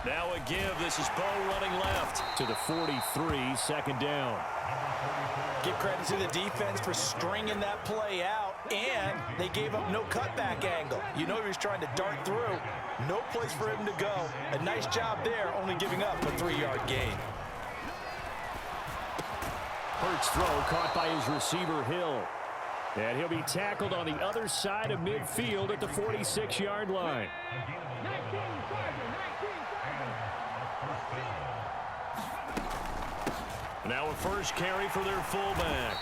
Now a give. This is Bo running left to the 43, second down. Give credit to the defense for stringing that play out, and they gave up no cutback angle. You know he was trying to dart through. No place for him to go. A nice job there, only giving up a 3-yard gain. Hurts throw caught by his receiver, Hill. And he'll be tackled on the other side of midfield at the 46-yard line. Now a first carry for their fullback.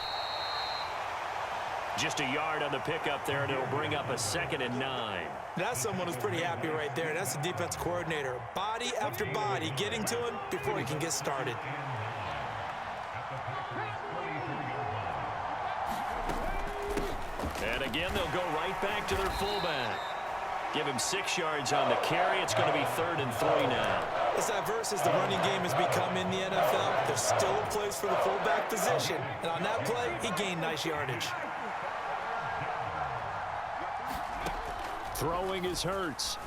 Just a yard on the pickup there, and it'll bring up a 2nd and 9. That's someone who's pretty happy right there. That's the defense coordinator. Body after body getting to him before he can get started. And again, they'll go right back to their fullback. Give him 6 yards on the carry. It's going to be 3rd and 3 now. As diverse as the running game has become in the NFL, there's still a place for the fullback position. And on that play, he gained nice yardage. Throwing is Hurts.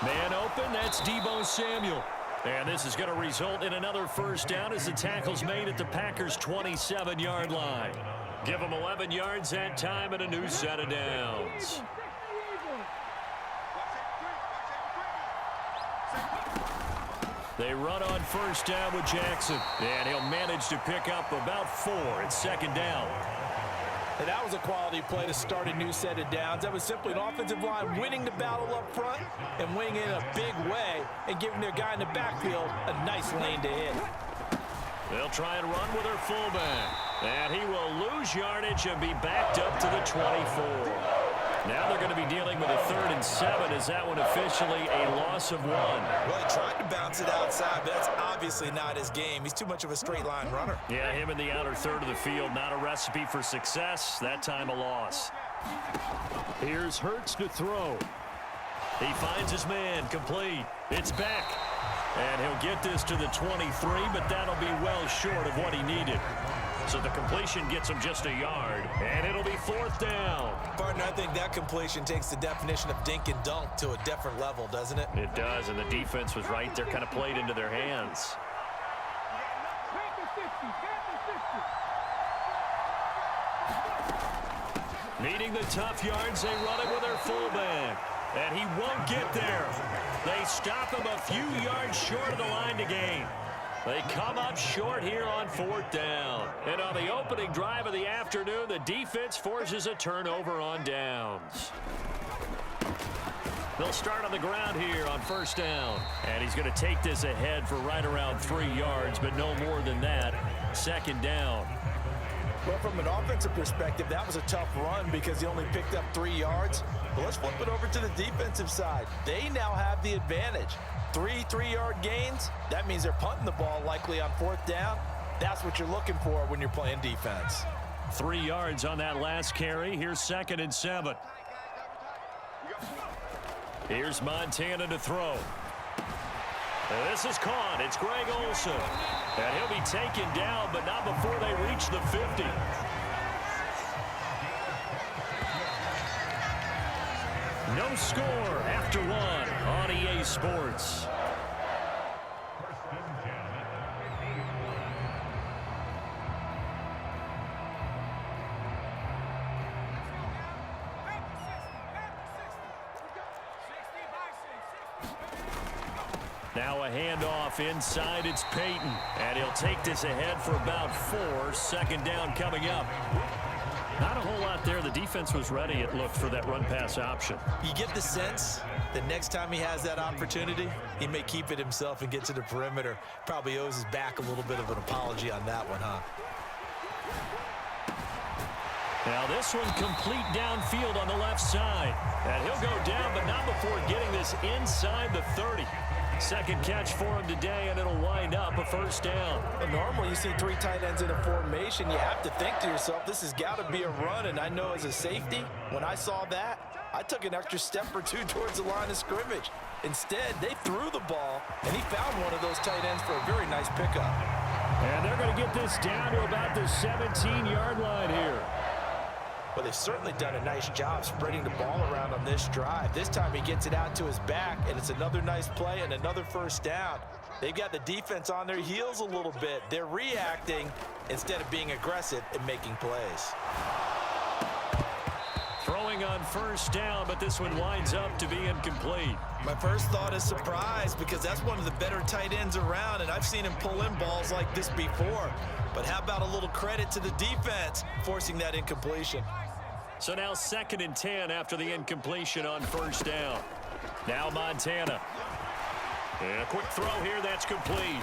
Man open, that's Deebo Samuel. And this is going to result in another first down as the tackle's made at the Packers' 27-yard line. Give them 11 yards that time and a new set of downs. They run on first down with Jackson. And he'll manage to pick up about 4 at 2nd down. And that was a quality play to start a new set of downs. That was simply an offensive line winning the battle up front and winning it in a big way and giving their guy in the backfield a nice lane to hit. They'll try and run with their fullback. And he will lose yardage and be backed up to the 24. Now they're going to be dealing with a 3rd and 7. Is that one officially a loss of 1? Well, he tried to bounce it outside, but that's obviously not his game. He's too much of a straight line runner. Yeah, him in the outer third of the field. Not a recipe for success. That time a loss. Here's Hurts to throw. He finds his man. Complete. It's back. And he'll get this to the 23, but that'll be well short of what he needed. So the completion gets him just a yard, and it'll be 4th down. Partner, I think that completion takes the definition of dink and dunk to a different level, doesn't it? It does, and the defense was right there, kind of played into their hands. Needing the tough yards, they run it with their fullback. And he won't get there. They stop him a few yards short of the line to gain. They come up short here on 4th down. And on the opening drive of the afternoon, the defense forces a turnover on downs. They'll start on the ground here on 1st down. And he's going to take this ahead for right around 3 yards, but no more than that. 2nd down. Well, from an offensive perspective, that was a tough run because he only picked up 3 yards. But let's flip it over to the defensive side. They now have the advantage. 3 3-yard gains, that means they're punting the ball likely on 4th down. That's what you're looking for when you're playing defense. 3 yards on that last carry. Here's 2nd and 7. Here's Montana to throw. This is caught. It's Greg Olsen. And he'll be taken down, but not before they reach the 50. No score after 1 on EA Sports. Now a handoff inside. It's Peyton. And he'll take this ahead for about 4. 2nd down coming up. Not a whole lot there. The defense was ready, it looked, for that run-pass option. You get the sense that next time he has that opportunity, he may keep it himself and get to the perimeter. Probably owes his back a little bit of an apology on that one, huh? Now this one complete downfield on the left side. And he'll go down, but not before getting this inside the 30. 2nd catch for him today, and it'll wind up a 1st down. And normally you see 3 tight ends in a formation. You have to think to yourself, this has got to be a run. And I know as a safety, when I saw that, I took an extra step or 2 towards the line of scrimmage. Instead, they threw the ball, and he found one of those tight ends for a very nice pickup. And they're going to get this down to about the 17-yard line here. Well, they've certainly done a nice job spreading the ball around on this drive. This time he gets it out to his back, and it's another nice play and another first down. They've got the defense on their heels a little bit. They're reacting instead of being aggressive and making plays. Throwing on first down, but this one winds up to be incomplete. My first thought is surprise, because that's one of the better tight ends around, and I've seen him pull in balls like this before. But how about a little credit to the defense forcing that incompletion? So now 2nd and 10 after the incompletion on first down. Now Montana. And a quick throw here that's complete.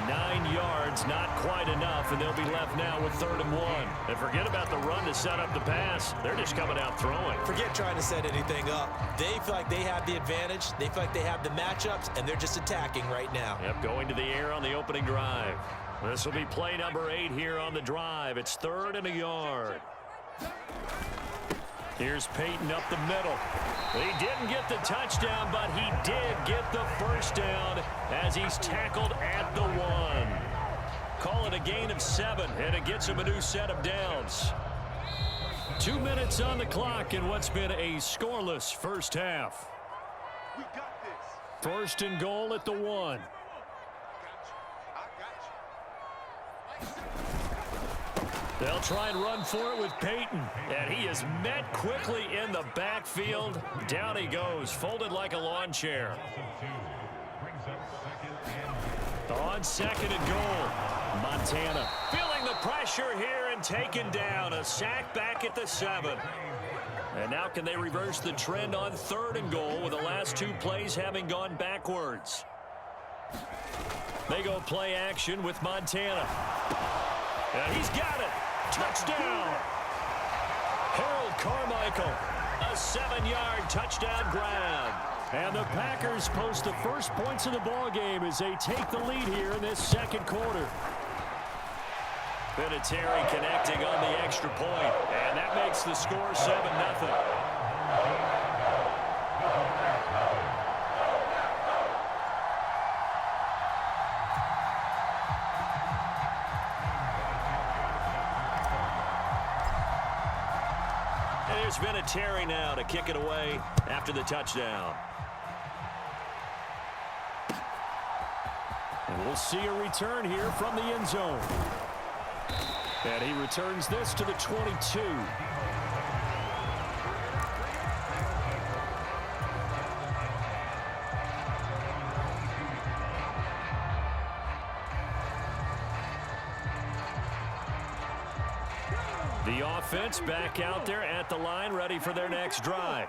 9 yards, not quite enough, and they'll be left now with 3rd and 1. And forget about the run to set up the pass. They're just coming out throwing. Forget trying to set anything up. They feel like they have the advantage. They feel like they have the matchups, and they're just attacking right now. Yep, going to the air on the opening drive. This will be play number 8 here on the drive. It's 3rd and a yard. Here's Peyton up the middle. He didn't get the touchdown, but he did get the first down as he's tackled at the 1. Call it a gain of 7, and it gets him a new set of downs. 2 minutes on the clock in what's been a scoreless first half. 1st and goal at the 1. They'll try and run for it with Peyton. And he is met quickly in the backfield. Down he goes, folded like a lawn chair. On 2nd and goal, Montana feeling the pressure here and taken down. A sack back at the 7. And now can they reverse the trend on 3rd and goal with the last 2 plays having gone backwards? They go play action with Montana. And he's got it. Touchdown. Harold Carmichael, a 7-yard touchdown grab. And the Packers post the first points of the ball game as they take the lead here in this 2nd quarter. Vinatieri connecting on the extra point, and that makes the score 7-0. There's Vinatieri now to kick it away after the touchdown. And we'll see a return here from the end zone. And he returns this to the 22. The offense back out there at the line, ready for their next drive.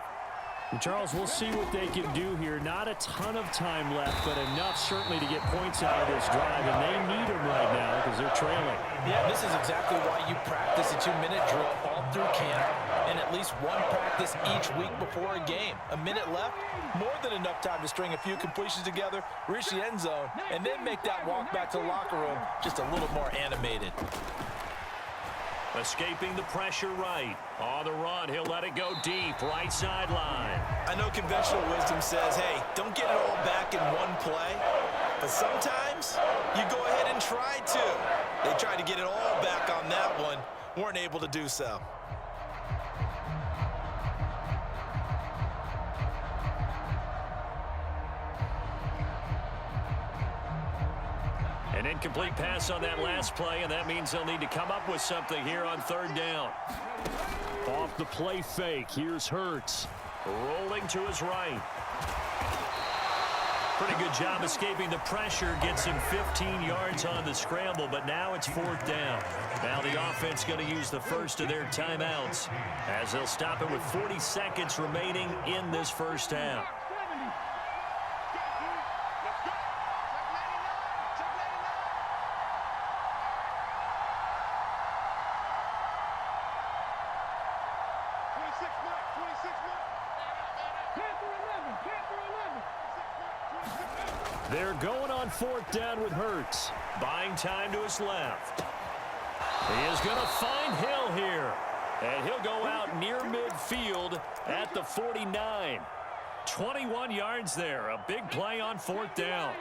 And Charles, we'll see what they can do here. Not a ton of time left, but enough certainly to get points out of this drive, and they need them right now because they're trailing. Yeah, this is exactly why you practice a 2-minute drill all through camp and at least one practice each week before a game. A minute left, more than enough time to string a few completions together, reach the end zone, and then make that walk back to the locker room just a little more animated. Escaping the pressure right. On the run, he'll let it go deep, right sideline. I know conventional wisdom says, hey, don't get it all back in one play. But sometimes you go ahead and try to. They tried to get it all back on that one, weren't able to do so. An incomplete pass on that last play, and that means they'll need to come up with something here on 3rd down. Off the play fake, here's Hurts. Rolling to his right. Pretty good job escaping the pressure. Gets him 15 yards on the scramble, but now it's 4th down. Now the offense going to use the first of their timeouts as they'll stop it with 40 seconds remaining in this first half. They're going on 4th down with Hurts. Buying time to his left. He is going to find Hill here. And he'll go out near midfield at the 49. 21 yards there. A big play on 4th down.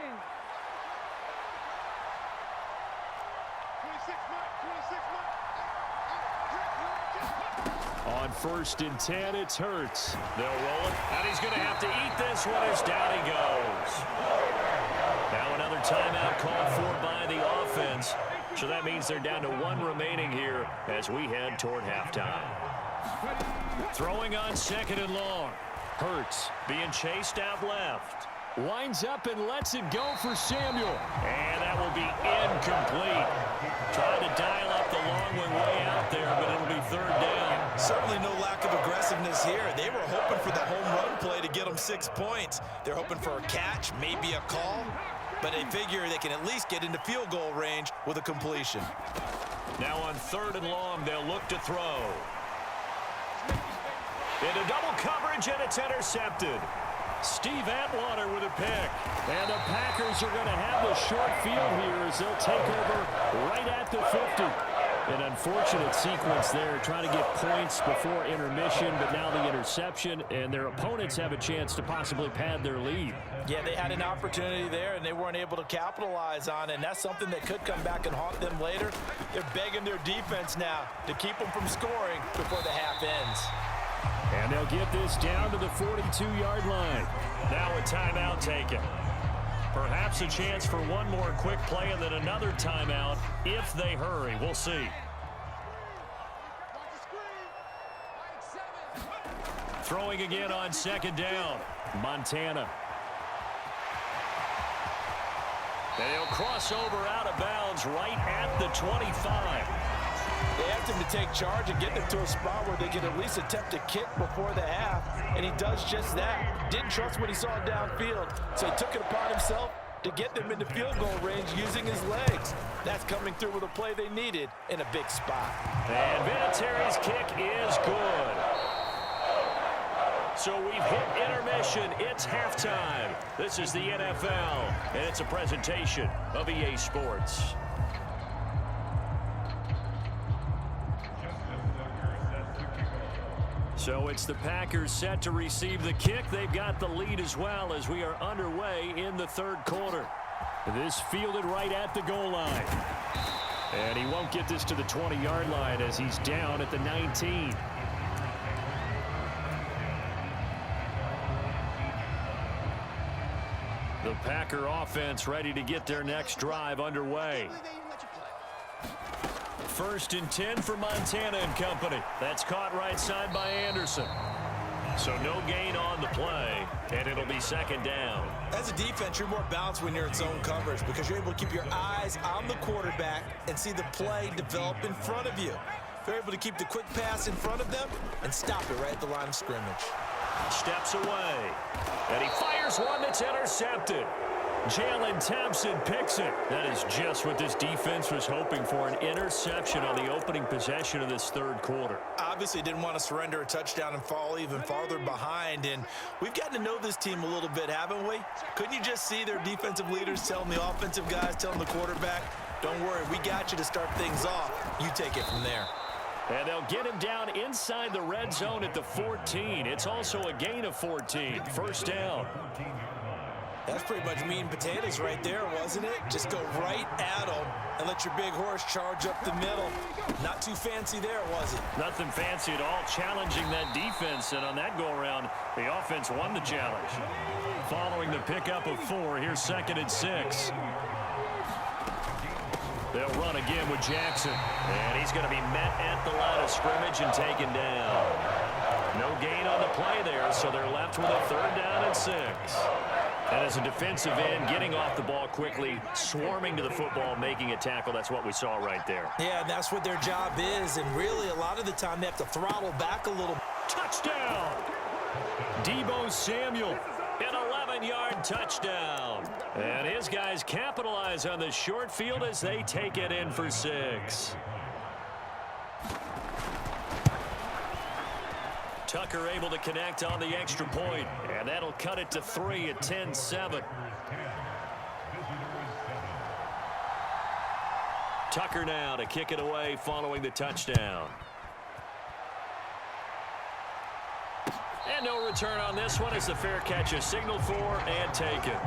On 1st and 10, it's Hurts. They'll roll it, and he's going to have to eat this one as down he goes. Now another timeout called for by the offense. So that means they're down to 1 remaining here as we head toward halftime. Throwing on 2nd and long. Hurts being chased out left. Winds up and lets it go for Samuel. And that will be incomplete. Trying to dial up the long one way out there, but it'll be 3rd down. Certainly no lack of aggressiveness here. They were hoping for the home run play to get them 6 points. They're hoping for a catch, maybe a call, but they figure they can at least get into field goal range with a completion. Now on 3rd and long, they'll look to throw. Into double coverage, and it's intercepted. Steve Atwater with a pick. And the Packers are going to have the short field here as they'll take over right at the 50. An unfortunate sequence there, trying to get points before intermission, but now the interception, and their opponents have a chance to possibly pad their lead. Yeah, they had an opportunity there, and they weren't able to capitalize on it, and that's something that could come back and haunt them later. They're begging their defense now to keep them from scoring before the half ends. And they'll get this down to the 42-yard line. Now a timeout taken. Perhaps a chance for one more quick play and then another timeout if they hurry. We'll see. Throwing again on 2nd down. Montana. They'll cross over out of bounds right at the 25. They asked him to take charge and get them to a spot where they can at least attempt a kick before the half, and he does just that. Didn't trust what he saw downfield, so he took it upon himself to get them into field goal range using his legs. That's coming through with a play they needed in a big spot. And Vinatieri's kick is good. So we've hit intermission. It's halftime. This is the NFL, and it's a presentation of EA Sports. So it's the Packers set to receive the kick. They've got the lead as well as we are underway in the 3rd quarter. This fielded right at the goal line. And he won't get this to the 20-yard line as he's down at the 19. The Packer offense ready to get their next drive underway. 1st and 10 for Montana and company. That's caught right side by Anderson. So no gain on the play, and it'll be 2nd down. As a defense, you're more balanced when you're in zone coverage because you're able to keep your eyes on the quarterback and see the play develop in front of you. They're able to keep the quick pass in front of them and stop it right at the line of scrimmage. Steps away, and he fires one that's intercepted. Jalen Thompson picks it. That is just what this defense was hoping for, an interception on the opening possession of this 3rd quarter. Obviously didn't want to surrender a touchdown and fall even farther behind, and we've gotten to know this team a little bit, haven't we? Couldn't you just see their defensive leaders telling the offensive guys, telling the quarterback, don't worry, we got you to start things off. You take it from there. And they'll get him down inside the red zone at the 14. It's also a gain of 14. 1st down. That's pretty much meat and potatoes right there, wasn't it? Just go right at them and let your big horse charge up the middle. Not too fancy there, was it? Nothing fancy at all, challenging that defense, and on that go-around, the offense won the challenge. Following the pickup of 4, here's 2nd and 6. They'll run again with Jackson, and he's going to be met at the line of scrimmage and taken down. No gain on the play there, so they're left with a 3rd down and 6. And as a defensive end, getting off the ball quickly, swarming to the football, making a tackle, that's what we saw right there. Yeah, and that's what their job is, and really a lot of the time they have to throttle back a little. Touchdown! Deebo Samuel, an 11-yard touchdown. And his guys capitalize on the short field as they take it in for 6. Tucker able to connect on the extra point, and that'll cut it to 3 at 10-7. Tucker now to kick it away following the touchdown. And no return on this one as the fair catch is signaled for and taken.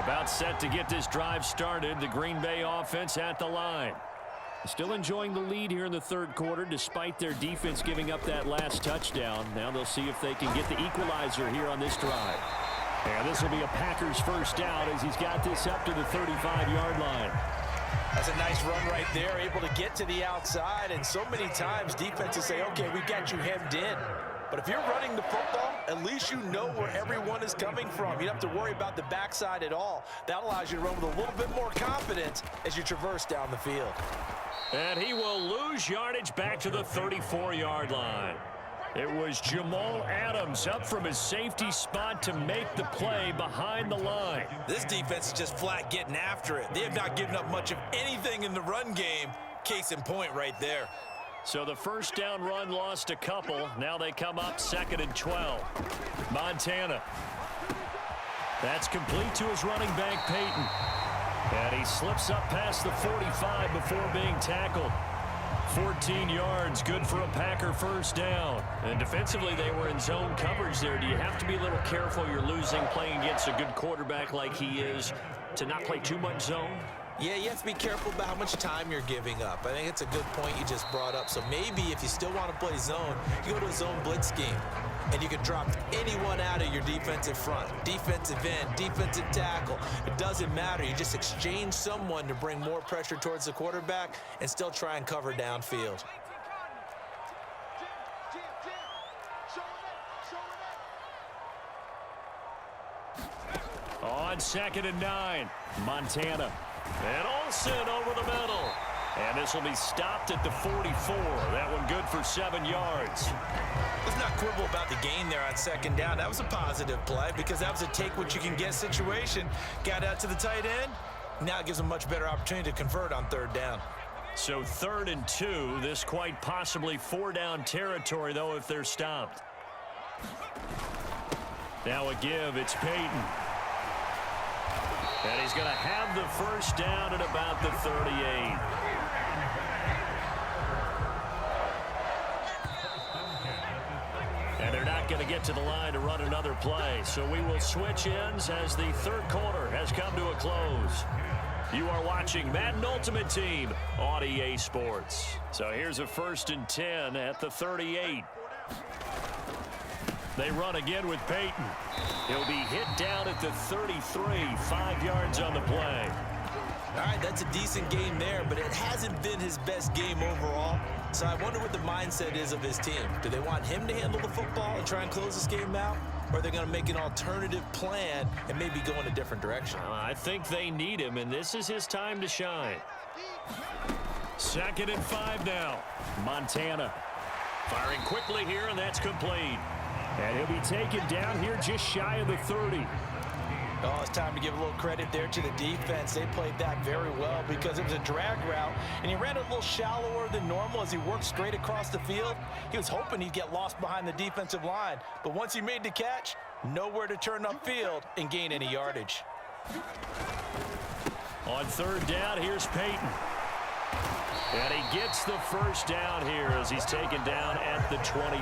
About about set to get this drive started. The Green Bay offense at the line. Still enjoying the lead here in the third quarter despite their defense giving up that last touchdown. Now they'll see if they can get the equalizer here on this drive. And this will be a Packers first down as he's got this up to the 35-yard line. That's a nice run right there, able to get to the outside. And so many times defenses say, okay, we've got you hemmed in. But if you're running the football, at least you know where everyone is coming from. You don't have to worry about the backside at all. That allows you to run with a little bit more confidence as you traverse down the field. And he will lose yardage back to the 34-yard line. It was Jamal Adams up from his safety spot to make the play behind the line. This defense is just flat getting after it. They have not given up much of anything in the run game. Case in point right there. So the first down run lost a couple. Now they come up 2nd and 12. Montana. That's complete to his running back, Peyton. And he slips up past the 45 before being tackled. 14 yards, good for a Packer first down. And defensively, they were in zone coverage there. Do you have to be a little careful? You're losing, playing against a good quarterback like he is, to not play too much zone? Yeah, you have to be careful about how much time you're giving up. I think it's a good point you just brought up. So maybe if you still want to play zone, you go to a zone blitz scheme. And you can drop anyone out of your defensive front. Defensive end, defensive tackle. It doesn't matter. You just exchange someone to bring more pressure towards the quarterback and still try and cover downfield. On 2nd and 9, Montana. And Olsen over the middle. And this will be stopped at the 44. That one good for 7 yards. Let's not quibble about the gain there on 2nd down. That was a positive play because that was a take-what-you-can-get situation. Got out to the tight end. Now it gives them a much better opportunity to convert on 3rd down. So 3rd and 2. This quite possibly 4-down territory, though, if they're stopped. Now a give. It's Peyton. And he's going to have the first down at about the 38. And they're not going to get to the line to run another play. So we will switch ends as the third quarter has come to a close. You are watching Madden Ultimate Team on EA Sports. So here's a 1st and 10 at the 38. They run again with Peyton. He'll be hit down at the 33, 5 yards on the play. All right, that's a decent game there, but it hasn't been his best game overall. So I wonder what the mindset is of his team. Do they want him to handle the football and try and close this game out? Or are they going to make an alternative plan and maybe go in a different direction? I think they need him, and this is his time to shine. 2nd and 5 now. Montana firing quickly here, and that's complete. And he'll be taken down here just shy of the 30. Oh, it's time to give a little credit there to the defense. They played that very well because it was a drag route, and he ran a little shallower than normal as he worked straight across the field. He was hoping he'd get lost behind the defensive line, but once he made the catch, nowhere to turn upfield and gain any yardage. On 3rd down, here's Peyton. And he gets the first down here as he's taken down at the 24.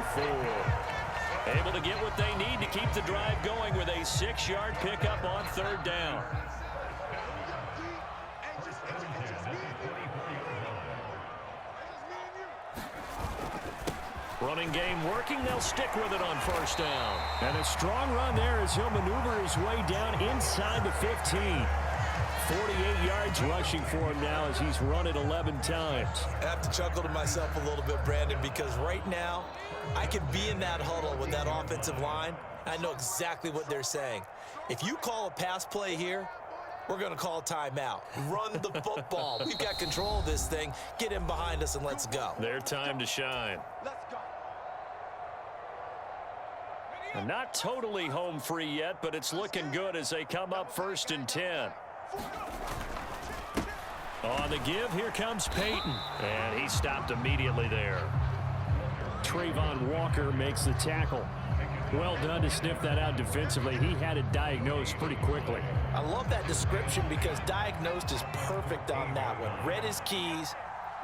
Able to get what they need to keep the drive going with a 6-yard pickup on 3rd down. Running game working. They'll stick with it on 1st down. And a strong run there as he'll maneuver his way down inside the 15. 48 yards rushing for him now as he's run it 11 times. I have to chuckle to myself a little bit, Brandon, because right now I could be in that huddle with that offensive line. I know exactly what they're saying. If you call a pass play here, we're going to call timeout. Run the football. We've got control of this thing. Get him behind us and let's go. Their time to shine. And not totally home free yet, but it's looking good as they come up 1st and 10. On the give, here comes Peyton. And he stopped immediately there. Trayvon Walker makes the tackle. Well done to sniff that out defensively. He had it diagnosed pretty quickly. I love that description because diagnosed is perfect on that one. Read his keys,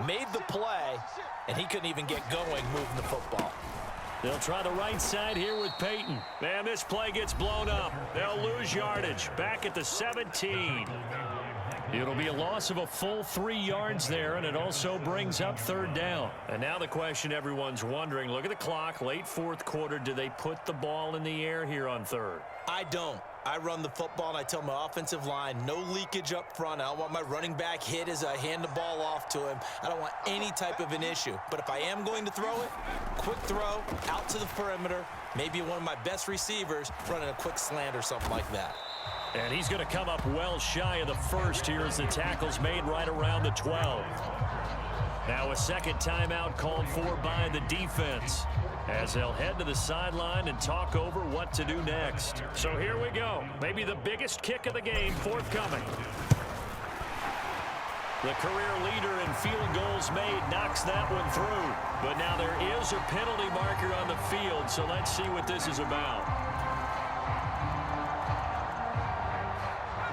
made the play, and he couldn't even get going moving the football. They'll try the right side here with Peyton. And this play gets blown up. They'll lose yardage. Back at the 17. It'll be a loss of a full 3 yards there, and it also brings up third down. And now the question everyone's wondering, look at the clock, late fourth quarter. Do they put the ball in the air here on third? I don't. I run the football, and I tell my offensive line, no leakage up front. I don't want my running back hit as I hand the ball off to him. I don't want any type of an issue. But if I am going to throw it, quick throw, out to the perimeter, maybe one of my best receivers running a quick slant or something like that. And he's going to come up well shy of the first here as the tackle's made right around the 12. Now a second timeout called for by the defense, as they'll head to the sideline and talk over what to do next. So here we go. Maybe the biggest kick of the game forthcoming. The career leader in field goals made knocks that one through. But now there is a penalty marker on the field, so let's see what this is about.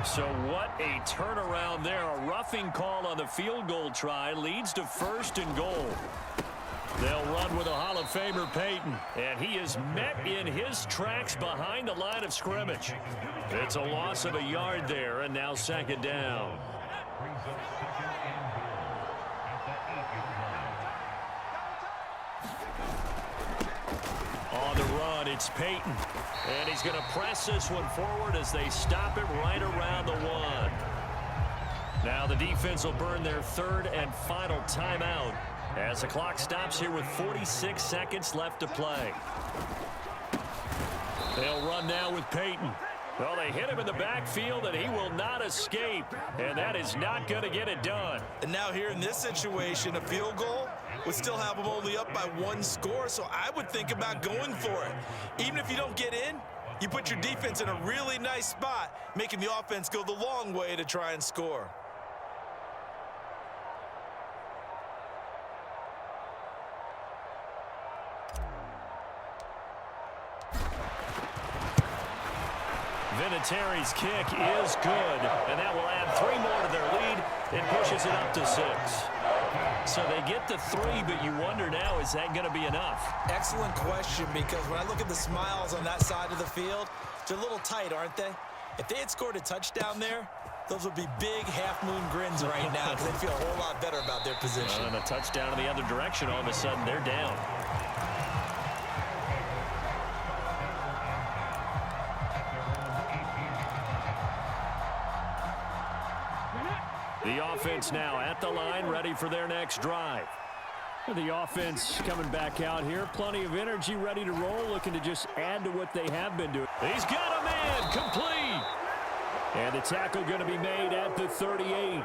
So what a turnaround there. A roughing call on the field goal try leads to first and goal. They'll run with a Hall of Famer, Peyton, and he is met in his tracks behind the line of scrimmage. It's a loss of a yard there, and now second down. On the run, it's Peyton, and he's going to press this one forward as they stop him right around the 1. Now the defense will burn their third and final timeout as the clock stops here with 46 seconds left to play. They'll run now with Peyton. Well, they hit him in the backfield, and he will not escape, and that is not going to get it done. And now here in this situation, a field goal would still have them only up by 1 score, so I would think about going for it. Even if you don't get in, you put your defense in a really nice spot, making the offense go the long way to try and score. Vinatieri's kick is good, and that will add 3 more to their lead. It pushes it up to 6. So they get to 3, but you wonder now, is that going to be enough? Excellent question, because when I look at the smiles on that side of the field, they're a little tight, aren't they? If they had scored a touchdown there, those would be big half-moon grins right now because they feel a whole lot better about their position. And a touchdown in the other direction, all of a sudden they're down. The offense now at the line, ready for their next drive. The offense coming back out here. Plenty of energy, ready to roll, looking to just add to what they have been doing. He's got a man, complete. And the tackle going to be made at the 38.